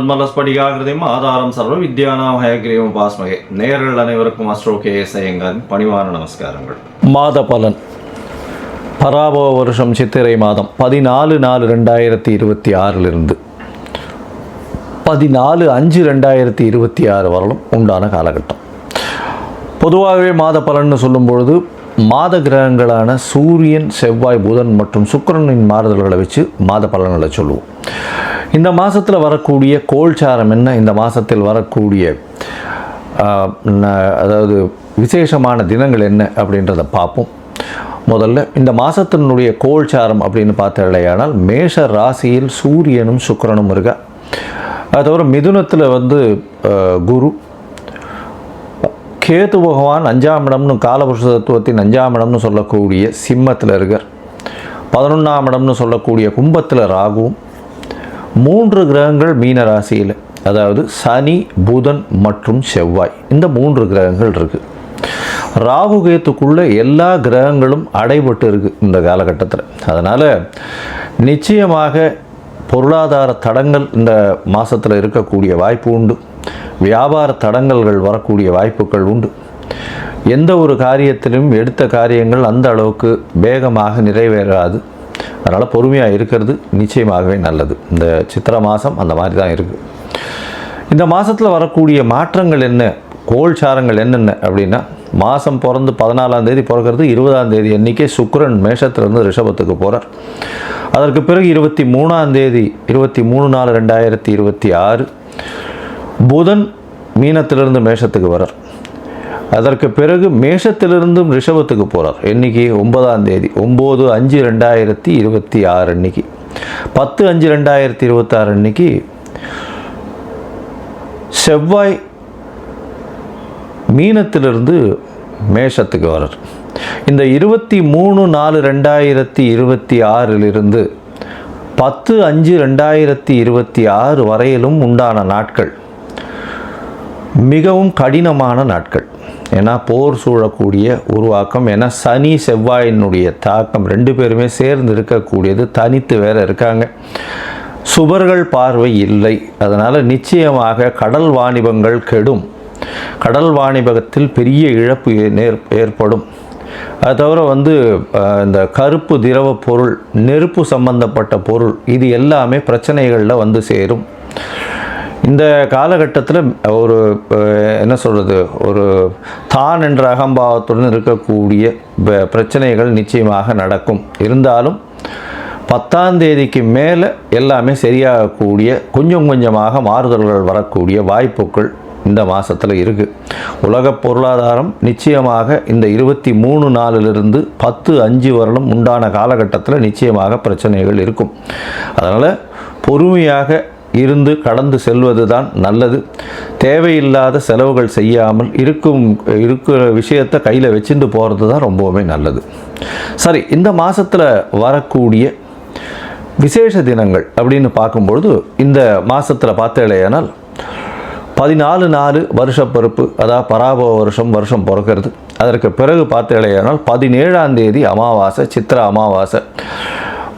நிர்மலஸ்படிகாகிருதியும் ஆதாரம் சர்வ வித்யானாம் ஹயக்ரீவம் உபாஸ்மகே. நேயர்கள் அனைவருக்கும் அஸ்ட்ரோ KS ஐயங்காரின் பணிவான நமஸ்காரங்கள். மாத பலன் பராபவ வருஷம் சித்திரை மாதம் 14/4/2026 14/5/2026 வரலும் உண்டான காலகட்டம். பொதுவாகவே மாத பலன்னு சொல்லும் பொழுது மாத கிரகங்களான சூரியன், செவ்வாய், புதன் மற்றும் சுக்கிரனின் மாறுதல்களை வச்சு மாத பலன்களை சொல்லுவோம். இந்த மாதத்தில் வரக்கூடிய கோல்சாரம் என்ன, இந்த மாதத்தில் வரக்கூடிய அதாவது விசேஷமான தினங்கள் என்ன அப்படின்றத பார்ப்போம். முதல்ல இந்த மாதத்தினுடைய கோல்சாரம் அப்படின்னு பார்த்தாலேயானால் மேஷ ராசியில் சூரியனும் சுக்கிரனும் இருக்கா. அது தவிர மிதுனத்தில் குரு, கேது பகவான் 5ஆம் இடம்னு காலபுருஷ தத்துவத்தின் 5ஆம் இடம்னு சொல்லக்கூடிய சிம்மத்தில் இருக்கார். 11ஆம் இடம்னு சொல்லக்கூடிய கும்பத்தில் ராகுவும், 3 கிரகங்கள் மீன ராசியில், அதாவது சனி, புதன் மற்றும் செவ்வாய், இந்த 3 கிரகங்கள் இருக்குது. ராகு கேத்துக்குள்ளே எல்லா கிரகங்களும் அடைபட்டு இருக்குது இந்த காலகட்டத்தில். அதனால் நிச்சயமாக பொருளாதார தடங்கள் இந்த மாதத்தில் இருக்கக்கூடிய வாய்ப்பு உண்டு. வியாபார தடங்கல்கள் வரக்கூடிய வாய்ப்புகள் உண்டு. எந்த ஒரு காரியத்திலும் எடுத்த காரியங்கள் அந்த அளவுக்கு வேகமாக நிறைவேறாது. அதனால் பொறுமையாக இருக்கிறது நிச்சயமாகவே நல்லது. இந்த சித்திரை மாதம் அந்த மாதிரி தான் இருக்குது. இந்த மாதத்தில் வரக்கூடிய மாற்றங்கள் என்ன, கோல்சாரங்கள் என்னென்ன அப்படின்னா, மாதம் பிறந்து 14ஆம் தேதி பிறக்கிறது. 20ஆம் தேதி அன்றைக்கே சுக்கிரன் மேஷத்திலிருந்து ரிஷபத்துக்கு போகிறார். அதற்கு பிறகு 23ஆம் தேதி 23/4/2026 புதன் மீனத்திலிருந்து மேஷத்துக்கு வரார். அதற்கு பிறகு மேஷத்திலிருந்து ரிஷபத்துக்கு போகிறார். இன்னைக்கு 9ஆம் தேதி 9/5/2026 அன்னைக்கு 10/5/2026 அன்னைக்கு செவ்வாய் மீனத்திலிருந்து மேஷத்துக்கு வரார். இந்த 23/4/2026 10/5/2026 வரையிலும் உண்டான நாட்கள் மிகவும் கடினமான நாட்கள். ஏன்னா போர் சூழக்கூடிய உருவாக்கம், ஏன்னா சனி செவ்வாயினுடைய தாக்கம் 2 பேருமே சேர்ந்து இருக்கக்கூடியது, தனித்து வேற இருக்காங்க, சுபர்கள் பார்வை இல்லை. அதனால் நிச்சயமாக கடல் வாணிபங்கள் கெடும், கடல் வாணிபத்தில் பெரிய இழப்பு ஏற்படும். அது தவிர இந்த கருப்பு திரவ பொருள், நெருப்பு சம்பந்தப்பட்ட பொருள், இது எல்லாமே பிரச்சனைகளில் சேரும். இந்த காலகட்டத்தில் ஒரு ஒரு தான் என்ற அகம்பாவத்துடன் இருக்கக்கூடிய பிரச்சனைகள் நிச்சயமாக நடக்கும். இருந்தாலும் 10ஆம் தேதிக்கு மேலே எல்லாமே சரியாகக்கூடிய, கொஞ்சம் கொஞ்சமாக மாறுதல்கள் வரக்கூடிய வாய்ப்புகள் இந்த மாதத்தில் இருக்குது. உலக பொருளாதாரம் நிச்சயமாக இந்த 23/4 10/5 வரலும் உண்டான காலகட்டத்தில் நிச்சயமாக பிரச்சனைகள் இருக்கும். அதனால் பொறுமையாக இருந்து கடந்து செல்வது தான் நல்லது. தேவையில்லாத செலவுகள் செய்யாமல் இருக்கிற விஷயத்தை கையில் வச்சுட்டு போகிறது தான் ரொம்பவுமே நல்லது. சரி, இந்த மாதத்தில் வரக்கூடிய விசேஷ தினங்கள் அப்படின்னு பார்க்கும்பொழுது, இந்த மாதத்தில் பார்த்தேனால் 14/4 வருஷப்பருப்பு, அதாவது பராபவ வருஷம் பிறக்கிறது. அதற்கு பிறகு பார்த்தேனால் 17ஆம் தேதி அமாவாசை, சித்திரை அமாவாசை.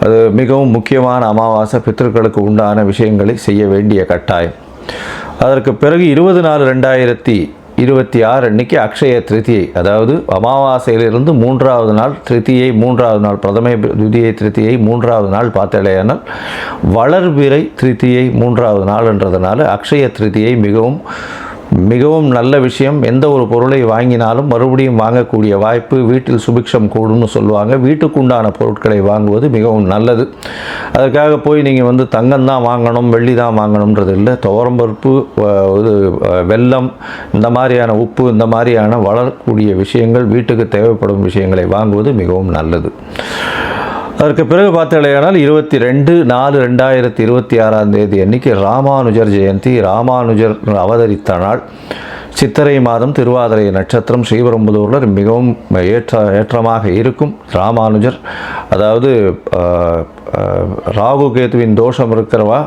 அது மிகவும் முக்கியமான அமாவாசை. பித்ருக்களுக்கு உண்டான விஷயங்களை செய்ய வேண்டிய கட்டாயம். அதற்கு பிறகு 20/4/2026 அன்னைக்கு அக்ஷய திருத்தியை, அதாவது அமாவாசையிலிருந்து 3ஆவது நாள் திருத்தியை, 3ஆவது நாள் பிரதமை துதியை திருத்தியை, 3ஆவது நாள் பார்த்தேனால் வளர்பிறை திருத்தியை 3ஆவது நாள்ன்றதுனால அக்ஷய திருத்தியை மிகவும் நல்ல விஷயம். எந்த ஒரு பொருளை வாங்கினாலும் மறுபடியும் வாங்கக்கூடிய வாய்ப்பு, வீட்டில் சுபிக்ஷம் கூடும்னு சொல்லுவாங்க. வீட்டுக்குண்டான பொருட்களை வாங்குவது மிகவும் நல்லது. அதற்காக போய் நீங்கள் தங்கம் தான் வாங்கணும், வெள்ளி தான் வாங்கணுன்றது இல்லை. துவரம்பருப்பு, வெல்லம், இந்த மாதிரியான உப்பு, இந்த மாதிரியான வளரக்கூடிய விஷயங்கள், வீட்டுக்கு தேவைப்படும் விஷயங்களை வாங்குவது மிகவும் நல்லது. அதற்கு பிறகு பார்த்தீங்கன்னா 22/4/2026 தேதி அன்னைக்கு ராமானுஜர் ஜெயந்தி. ராமானுஜர் அவதரித்த நாள். சித்திரை மாதம், திருவாதிரை நட்சத்திரம், ஸ்ரீபெரும்புதூரில் மிகவும் ஏற்றமாக இருக்கும். ராமானுஜர், அதாவது ராகு கேதுவின் தோஷம் இருக்கிறவா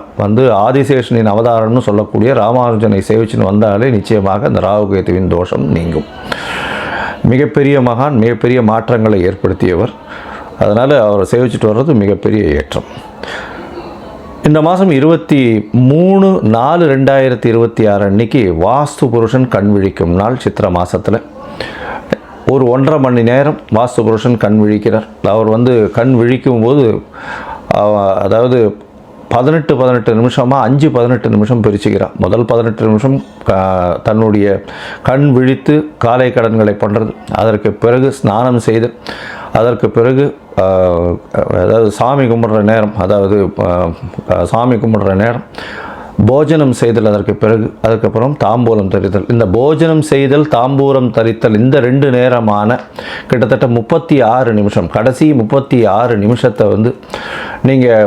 ஆதிசேஷனின் அவதாரம்னு சொல்லக்கூடிய ராமானுஜனை சேவிச்சுன்னு வந்தாலே நிச்சயமாக அந்த ராகு கேதுவின் தோஷம் நீங்கும். மிகப்பெரிய மகான், மிகப்பெரிய மாற்றங்களை ஏற்படுத்தியவர். அதனால் அவரை சேவிச்சுட்டு வர்றது மிகப்பெரிய ஏற்றம். இந்த மாதம் 23/4/2026 அன்னைக்கு வாஸ்து புருஷன் கண் விழிக்கும் நாள். சித்திரை மாதத்தில் ஒரு 1.5 மணி நேரம் வாஸ்து புருஷன் கண் விழிக்கிறார். அவர் வந்து கண் விழிக்கும் போது அதாவது 18 நிமிஷமாக 5-18 நிமிஷம் பிரிச்சுக்கிறார். முதல் 18 நிமிஷம் தன்னுடைய கண் விழித்து காலை கடன்களை பண்ணுறது, அதற்கு பிறகு ஸ்நானம் செய்து, அதற்கு பிறகு அதாவது சாமி கும்பிட்ற நேரம் போஜனம் செய்தல், அதற்கு பிறகு அதுக்கப்புறம் தாம்பூலம் தரித்தல். இந்த போஜனம் செய்தல் தாம்பூலம் தரித்தல் இந்த 2 நேரமான கிட்டத்தட்ட 36 நிமிஷம், கடைசி 36 நிமிஷத்தை வந்து நீங்கள்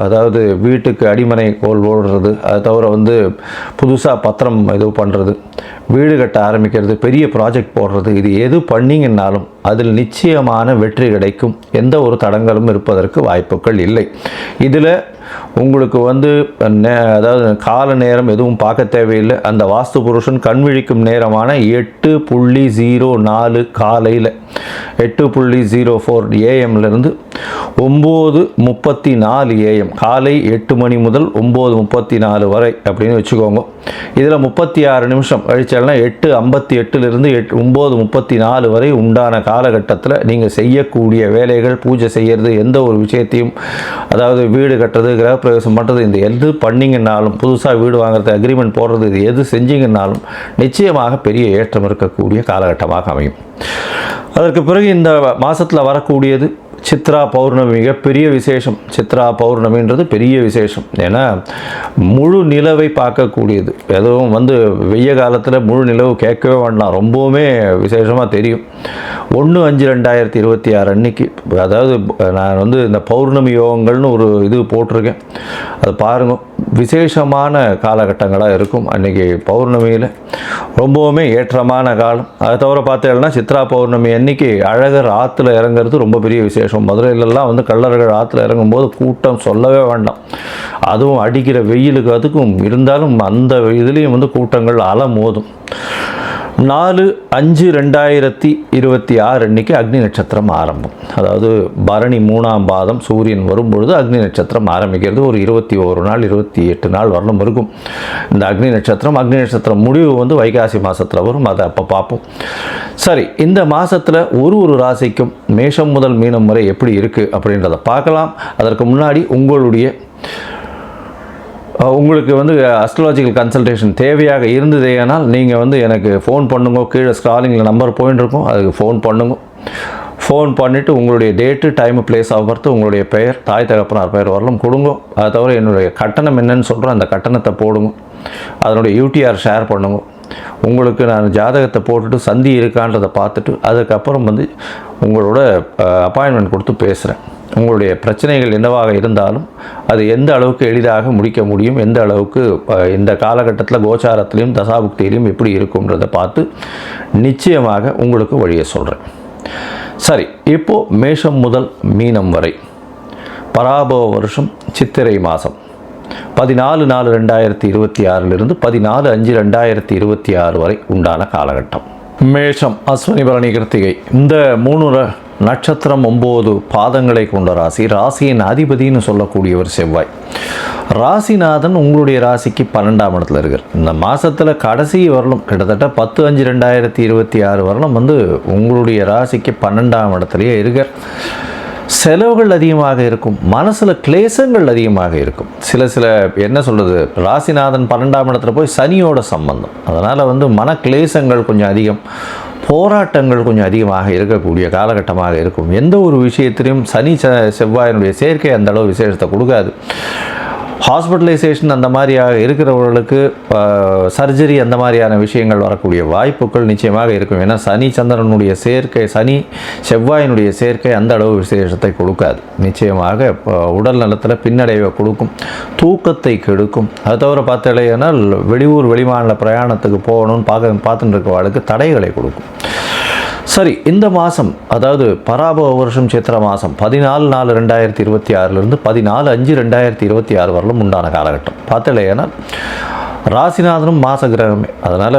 அதாவது வீட்டுக்கு அடிமனை கோல் ஓடுறது, அதை தவிர வந்து புதுசாக பத்திரம் இது பண்ணுறது, வீடு கட்ட ஆரம்பிக்கிறது, பெரிய ப்ராஜெக்ட் போடுறது, இது எது பண்ணிங்கன்னாலும் அதில் நிச்சயமான வெற்றி கிடைக்கும். எந்த ஒரு தடங்களும் இருப்பதற்கு வாய்ப்புகள் இல்லை. இதில் உங்களுக்கு வந்து அதாவது கால நேரம் எதுவும் பார்க்க தேவையில்லை. அந்த வாஸ்து புருஷன் கண் விழிக்கும் நேரமான 8:04 காலையில் 8:04 AM-லேருந்து 9:34 AM, காலை 8 மணி முதல் 9:34 வரை அப்படின்னு வச்சுக்கோங்க. இதில் 36 நிமிஷம் கழிச்சால்னா 8:58லிருந்து 9:34 வரை உண்டான காலகட்டத்தில் நீங்கள் செய்யக்கூடிய வேலைகள், பூஜை செய்கிறது, எந்த ஒரு விஷயத்தையும் அதாவது வீடு கட்டுறது, கிரகப்பிரவேசம் பண்ணுறது, இந்த எது பண்ணிங்கன்னாலும், புதுசாக வீடு வாங்குறது, அக்ரிமெண்ட் போடுறது, இது எது செஞ்சிங்கன்னாலும் நிச்சயமாக பெரிய ஏற்றம் இருக்கக்கூடிய காலகட்டமாக அமையும். அதற்கு பிறகு இந்த மாதத்தில் வரக்கூடியது சித்ரா பௌர்ணமி, மிகப்பெரிய விசேஷம். சித்ரா பௌர்ணமின்றது பெரிய விசேஷம். ஏன்னா முழு நிலவை பார்க்கக்கூடியது. எதுவும் வந்து வெய்ய காலத்தில் முழு நிலவு கேட்கவே வேண்டாம், ரொம்பவுமே விசேஷமாக தெரியும். 1/5/2026 அன்னைக்கு, அதாவது நான் வந்து இந்த பௌர்ணமி யோகங்கள்னு ஒரு இது போட்டிருக்கேன், அது பாருங்கள். விசேஷமான காலகட்டங்களாக இருக்கும் அன்றைக்கி பௌர்ணமியில், ரொம்பவுமே ஏற்றமான காலம். அதை தவிர பார்த்தீங்கன்னா சித்ரா பௌர்ணமி அன்னைக்கு அழகர் ஆற்றுல இறங்குறது ரொம்ப பெரிய விசேஷம். மதுரையிலலாம் வந்து கள்ளர்கள் ஆற்றுல இறங்கும்போது கூட்டம் சொல்லவே வேண்டாம். அதுவும் அடிக்கிற வெயிலுக்கு அதுக்கும் இருந்தாலும் அந்த இதுலேயும் வந்து கூட்டங்கள் அலமோதும். 4/5/2026 அன்னைக்கு அக்னி நட்சத்திரம் ஆரம்பம். அதாவது பரணி 3ஆம் பாதம் சூரியன் வரும்பொழுது அக்னி நட்சத்திரம் ஆரம்பிக்கிறது. ஒரு 21 நாள் 28 நாள் வரலும் இருக்கும் இந்த அக்னி நட்சத்திரம். முடிவு வந்து வைகாசி மாதத்தில் வரும், அதை அப்போ பார்ப்போம். சரி, இந்த மாதத்தில் ஒரு ராசிக்கும் மேஷம் முதல் மீனம் வரை எப்படி இருக்குது அப்படின்றத பார்க்கலாம். அதற்கு முன்னாடி உங்களுக்கு வந்து அஸ்ட்ராலஜிக்கல் கன்சல்டேஷன் தேவையாக இருந்ததேனால் நீங்கள் வந்து எனக்கு ஃபோன் பண்ணுங்க. கீழே ஸ்க்ராலிங்கில் நம்பர் போயின்னு இருக்கும், அதுக்கு ஃபோன் பண்ணுங்க. ஃபோன் பண்ணிவிட்டு உங்களுடைய date, time, place of birth, உங்களுடைய பெயர், தாய் தகப்பனார் பெயர் வரலும் கொடுங்க. அதை தவிர என்னுடைய கட்டணம் என்னன்னு சொல்கிறேன், அந்த கட்டணத்தை போடுங்க. அதனுடைய யூடிஆர் ஷேர் பண்ணுங்க. உங்களுக்கு நான் ஜாதகத்தை போட்டுட்டு சந்தி இருக்கான்றதை பார்த்துட்டு அதுக்கப்புறம் வந்து உங்களோட அப்பாயின்மெண்ட் கொடுத்து பேசுகிறேன். உங்களுடைய பிரச்சனைகள் என்னவாக இருந்தாலும் அது எந்த அளவுக்கு எளிதாக முடிக்க முடியும், எந்த அளவுக்கு இந்த காலகட்டத்தில் கோச்சாரத்திலையும் தசாபுக்தியிலையும் எப்படி இருக்கும்ன்றதை பார்த்து நிச்சயமாக உங்களுக்கு வழியை சொல்கிறேன். சரி, இப்போது மேஷம் முதல் மீனம் வரை பராபவ வருஷம் சித்திரை மாதம் 14/4/2026 14/5/2026 வரை உண்டான காலகட்டம். மேஷம், அஸ்வினி, பரணி, கிருத்திகை இந்த 3 நட்சத்திரம் 9 பாதங்களை கொண்ட ராசி. ராசியின் அதிபதினு சொல்லக்கூடியவர் செவ்வாய். ராசிநாதன் உங்களுடைய ராசிக்கு 12ஆம் இடத்துல இருக்கார். இந்த மாதத்தில் கடைசி வரலும் கிட்டத்தட்ட 10/5/2026 வரலும் வந்து உங்களுடைய ராசிக்கு 12ஆம் இடத்துலையே இருக்கார். செலவுகள் அதிகமாக இருக்கும், மனசில் கிளேசங்கள் அதிகமாக இருக்கும். சில என்ன சொல்கிறது, ராசிநாதன் 12ஆம் இடத்துல போய் சனியோட சம்பந்தம், அதனால் வந்து மன கிளேசங்கள் கொஞ்சம் அதிகம், போராட்டங்கள் கொஞ்சம் அதிகமாக இருக்கக்கூடிய காலகட்டமாக இருக்கும். எந்த ஒரு விஷயத்திலையும் சனி செவ்வாயினுடைய சேர்க்கை அந்த அளவு விசேஷத்தை கொடுக்காது. ஹாஸ்பிட்டலைசேஷன் அந்த மாதிரியாக இருக்கிறவர்களுக்கு சர்ஜரி அந்த மாதிரியான விஷயங்கள் வரக்கூடிய வாய்ப்புகள் நிச்சயமாக இருக்கும். ஏன்னா சனி சந்திரனுடைய சேர்க்கை, சனி செவ்வாயினுடைய சேர்க்கை அந்த அளவு விசேஷத்தை கொடுக்காது. நிச்சயமாக உடல் நலத்தில் பின்னடைவை கொடுக்கும், தூக்கத்தை கெடுக்கும். அது தவிர பார்த்தீங்கன்னா வெளியூர் வெளிமாநில பிரயாணத்துக்கு போகணும்னு பார்த்துட்டு இருக்கவாளுக்கு தடைகளை கொடுக்கும். சரி, இந்த மாதம் அதாவது பராபவ வருஷம் சித்திரை மாதம் 14/4/2026 14/5/2026 வரலும் உண்டான காலகட்டம் பார்த்தலைன்னா ராசிநாதனும் மாச கிரகமே. அதனால்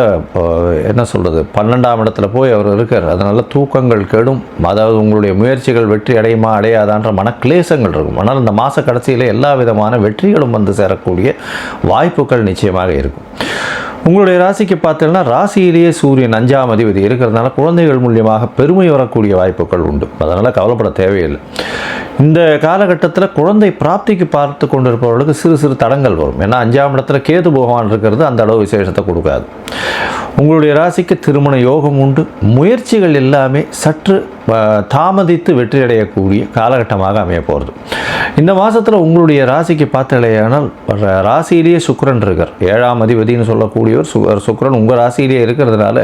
என்ன சொல்கிறது, 12ஆம் இடத்துல போய் அவர் இருக்கார். அதனால் தூக்கங்கள் கெடும். அதாவது உங்களுடைய முயற்சிகள் வெற்றி அடையுமா அடையாதான்ற மனக்லேசங்கள் இருக்கும். ஆனால் இந்த மாத கடைசியில் எல்லா விதமான வெற்றிகளும் வந்து சேரக்கூடிய வாய்ப்புகள் நிச்சயமாக இருக்கும். உங்களுடைய ராசிக்கு பார்த்தீங்கன்னா ராசியிலேயே சூரியன் 5ஆம் அதிபதி இருக்கிறதுனால குழந்தைகள் மூலியமாக பெருமை வரக்கூடிய வாய்ப்புகள் உண்டு. அதனால் கவலைப்பட தேவையில்லை. இந்த காலகட்டத்தில் குழந்தை பிராப்திக்கு பார்த்து கொண்டிருப்பவர்களுக்கு சிறு சிறு தடங்கள் வரும். ஏன்னா 5ஆம் இடத்துல கேது பகவான் இருக்கிறது அந்த அளவு விசேஷத்தை கொடுக்காது. உங்களுடைய ராசிக்கு திருமண யோகம் உண்டு. முயற்சிகள் எல்லாமே சற்று தாமதித்து வெற்றி அடையக்கூடிய காலகட்டமாக அமைய போகிறது. இந்த மாதத்தில் உங்களுடைய ராசிக்கு பார்த்தலையானால் ராசியிலேயே சுக்கிரன் இருக்கார். 7ஆம் அதிபதினு சொல்லக்கூடியவர் சுக்கிரன் உங்கள் ராசியிலேயே இருக்கிறதுனால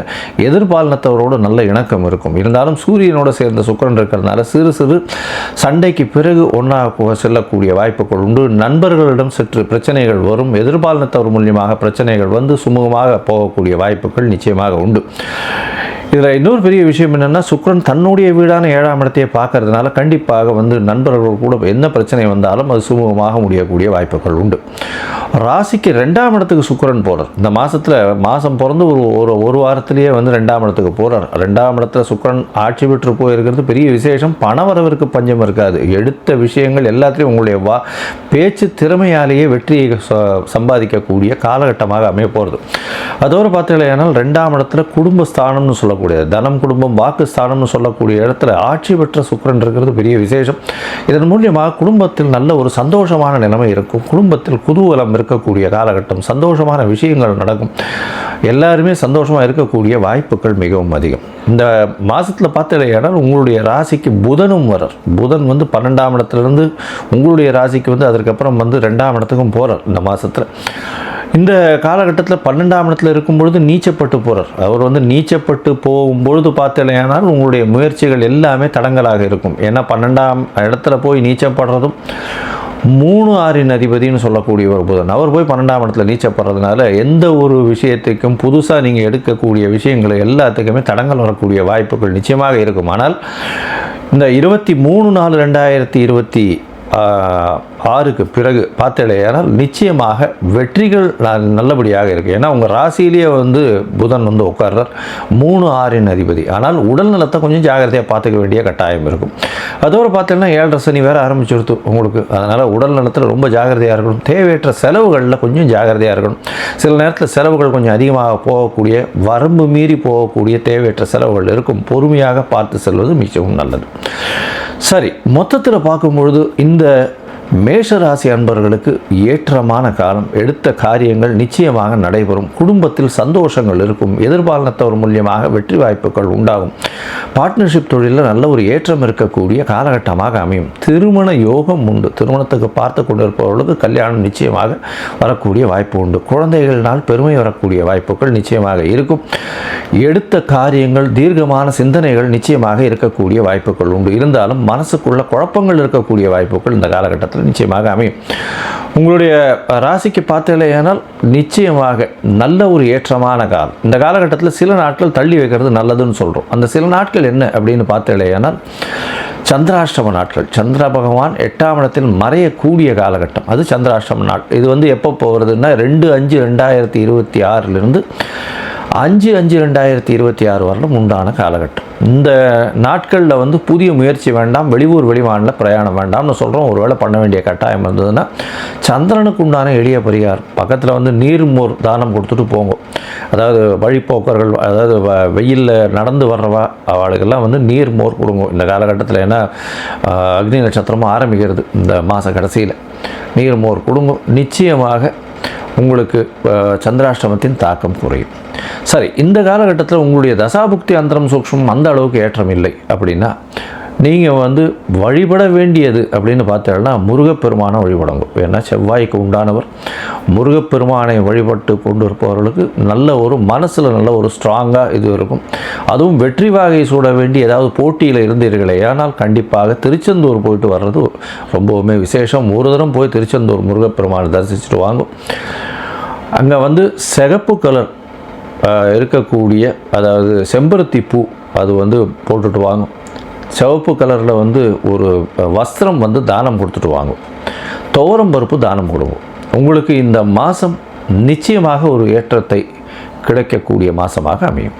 எதிர்பாலினத்தவரோடு நல்ல இணக்கம் இருக்கும். இருந்தாலும் சூரியனோடு சேர்ந்த சுக்கிரன் இருக்கிறதுனால சிறு சிறு சண்டைக்கு பிறகு ஒன்றாக செல்லக்கூடிய வாய்ப்புகள் உண்டு. நண்பர்களிடம் சற்று பிரச்சனைகள் வரும். எதிர்பாலினத்தவர் மூலியமாக பிரச்சனைகள் வந்து சுமூகமாக போகக்கூடிய வாய்ப்புகள் நிச்சயமாக உண்டு. இதில் இன்னொரு பெரிய விஷயம் என்னென்னா, சுக்கிரன் தன்னுடைய வீடான 7ஆம் இடத்தையே பார்க்கறதுனால கண்டிப்பாக வந்து நண்பர்கள் கூட என்ன பிரச்சனை வந்தாலும் அது சுமூகமாக முடியக்கூடிய வாய்ப்புகள் உண்டு. ராசிக்கு 2ஆம் இடத்துக்கு சுக்கிரன் போகிறார். இந்த மாதம் பிறந்து ஒரு வாரத்திலேயே வந்து 2ஆம் இடத்துக்கு போகிறார். 2ஆம் இடத்துல சுக்கிரன் ஆட்சி பெற்று போயிருக்கிறது பெரிய விசேஷம். பணவரவிற்கு பஞ்சம் இருக்காது. எடுத்த விஷயங்கள் எல்லாத்துலேயும் உங்களுடைய பேச்சு திறமையாலேயே வெற்றியை சம்பாதிக்கக்கூடிய காலகட்டமாக அமைய போகிறது. அதோடு பார்த்தீங்கன்னா 2ஆம் இடத்துல குடும்பஸ்தானம்னு சொல்லக்கூடிய தனம் குடும்பம் வாக்குஸ்தானம்னு சொல்லக்கூடிய இடத்துல ஆட்சி பெற்ற சுக்கிரன் இருக்கிறது பெரிய விசேஷம். இதன் மூலியமாக குடும்பத்தில் நல்ல ஒரு சந்தோஷமான நிலைமை இருக்கும். குடும்பத்தில் குதூகலம் இருக்கக்கூடிய காலகட்டம். சந்தோஷமான விஷயங்கள் நடக்கும். எல்லாருமே சந்தோஷமாக இருக்கக்கூடிய வாய்ப்புகள் மிகவும் அதிகம். இந்த மாதத்தில் பார்த்தீங்கன்னா உங்களுடைய ராசிக்கு புதனும் வரார். புதன் வந்து 12ஆம் இடத்துலேருந்து உங்களுடைய ராசிக்கு வந்து அதற்கப்புறம் வந்து 2ஆம் இடத்துக்கும் போகிறார். இந்த மாதத்தில் இந்த காலகட்டத்தில் 12ஆம் இடத்துல இருக்கும் பொழுது நீச்சப்பட்டு போகிறார். அவர் வந்து நீச்சப்பட்டு போகும்பொழுது பார்த்தலையானால் உங்களுடைய முயற்சிகள் எல்லாமே தடங்கலாக இருக்கும். ஏன்னா 12ஆம் இடத்துல போய் நீச்சப்படுறதும் 3-6 அதிபதினு சொல்லக்கூடிய ஒரு புதன் அவர் போய் 12ஆம் இடத்துல நீச்சப்படுறதுனால எந்த ஒரு விஷயத்துக்கும் புதுசாக நீங்கள் எடுக்கக்கூடிய விஷயங்களை எல்லாத்துக்குமே தடங்கள் வரக்கூடிய வாய்ப்புகள் நிச்சயமாக இருக்கும். ஆனால் இந்த 23/4/2026 பிறகு பார்த்தலையானால் நிச்சயமாக வெற்றிகள் நல்லபடியாக இருக்குது. ஏன்னா உங்கள் ராசியிலேயே வந்து புதன் வந்து உட்கார்றார். 3-6 அதிபதி. ஆனால் உடல் நலத்தை கொஞ்சம் ஜாகிரதையாக பார்த்துக்க வேண்டிய கட்டாயம் இருக்கும். அதோடு பார்த்தீங்கன்னா 7.5 சனி வேறு ஆரம்பிச்சுடுத்து உங்களுக்கு. அதனால் உடல் நலத்தில் ரொம்ப ஜாகிரதையாக இருக்கணும். தேவையற்ற செலவுகளில் கொஞ்சம் ஜாகிரதையாக இருக்கணும். சில நேரத்தில் செலவுகள் கொஞ்சம் அதிகமாக போகக்கூடிய வரம்பு மீறி போகக்கூடிய தேவையற்ற செலவுகள் இருக்கும். பொறுமையாக பார்த்து செல்வது மிகவும் நல்லது. சரி, மொத்தத்தில் பார்க்கும்பொழுது இந்த மேஷராசி அன்பர்களுக்கு ஏற்றமான காலம். எடுத்த காரியங்கள் நிச்சயமாக நடைபெறும். குடும்பத்தில் சந்தோஷங்கள் இருக்கும். எதிர்பாலினத்தவர் மூலியமாக வெற்றி வாய்ப்புகள் உண்டாகும். பார்ட்னர்ஷிப் தொழிலில் நல்ல ஒரு ஏற்றம் இருக்கக்கூடிய காலகட்டமாக அமையும். திருமண யோகம் உண்டு. திருமணத்துக்கு பார்த்து கொண்டிருப்பவர்களுக்கு கல்யாணம் நிச்சயமாக வரக்கூடிய வாய்ப்பு உண்டு. குழந்தைகளால் பெருமை வரக்கூடிய வாய்ப்புகள் நிச்சயமாக இருக்கும். எடுத்த காரியங்கள் தீர்க்கமான சிந்தனைகள் நிச்சயமாக இருக்கக்கூடிய வாய்ப்புகள் உண்டு. இருந்தாலும் மனசுக்குள்ள குழப்பங்கள் இருக்கக்கூடிய வாய்ப்புகள் இந்த காலகட்டத்தில் நிச்சயமாக அமையும். உங்களுடைய ராசிக்கு பார்த்தீங்களேனால் நிச்சயமாக நல்ல ஒரு ஏற்றமான காலம். இந்த காலகட்டத்தில் சில நாட்கள் தள்ளி வைக்கிறது நல்லதுன்னு சொல்கிறோம். அந்த சில நாட்கள் என்ன அப்படின்னு பார்த்தீங்களேனால் சந்திராஷ்டம நாட்கள். சந்திர பகவான் 8ஆம் இடத்தில் மறையக்கூடிய காலகட்டம். அது சந்திராஷ்டம நாள். இது வந்து எப்போ போகிறதுன்னா 2/5/2026 5/5/2026 வரலும் உண்டான காலகட்டம். இந்த நாட்களில் வந்து புதிய முயற்சி வேண்டாம். வெளிமாநில பிரயாணம் வேண்டாம்னு சொல்கிறோம். ஒருவேளை பண்ண வேண்டிய கட்டாயம் இருந்ததுன்னா சந்திரனுக்கு உண்டான எளிய பரிகாரம். பக்கத்தில் வந்து நீர்மோர் தானம் கொடுத்துட்டு போங்க. அதாவது வழிப்போக்கர்கள், அதாவது வெயிலில் நடந்து வர்றவா அவளுக்கெல்லாம் வந்து நீர்மோர் கொடுங்க இந்த காலகட்டத்தில். ஏன்னா அக்னி நட்சத்திரமும் ஆரம்பிக்கிறது இந்த மாத கடைசியில். நீர்மோர் கொடுங்க. நிச்சயமாக உங்களுக்கு சந்திராஷ்டமத்தின் தாக்கம் குறையும். சரி, இந்த காலகட்டத்தில் உங்களுடைய தசாபுக்தி அந்தரம் சூக்ஷ்மம் அந்த அளவுக்கு ஏற்றம் இல்லை அப்படின்னா நீங்கள் வந்து வழிபட வேண்டியது அப்படின்னு பார்த்தீங்கன்னா முருகப்பெருமானை வழிபடுங்க. ஏன்னா செவ்வாய்க்கு உண்டானவர். முருகப்பெருமானை வழிபட்டு கொண்டு இருப்பவர்களுக்கு நல்ல ஒரு மனசில் நல்ல ஒரு ஸ்ட்ராங்காக இது இருக்கும். அதுவும் வெற்றி வாகை சூட வேண்டி ஏதாவது போட்டியில் இருந்தீர்களே ஆனால் கண்டிப்பாக திருச்செந்தூர் போயிட்டு வர்றது ரொம்பவுமே விசேஷம். ஒரு தரம் போய் திருச்செந்தூர் முருகப்பெருமானை தரிசிச்சுட்டு வாங்க. அங்கே வந்து சிகப்பு கலர் இருக்கக்கூடிய, அதாவது செம்பருத்தி பூ அது வந்து போட்டுட்டு வாங்க. சிவப்பு கலரில் வந்து ஒரு வஸ்திரம் வந்து தானம் கொடுத்துட்டு வாங்க. துவரம் பருப்பு தானம் கொடுங்க. உங்களுக்கு இந்த மாதம் நிச்சயமாக ஒரு ஏற்றத்தை கிடைக்கக்கூடிய மாதமாக அமையும்.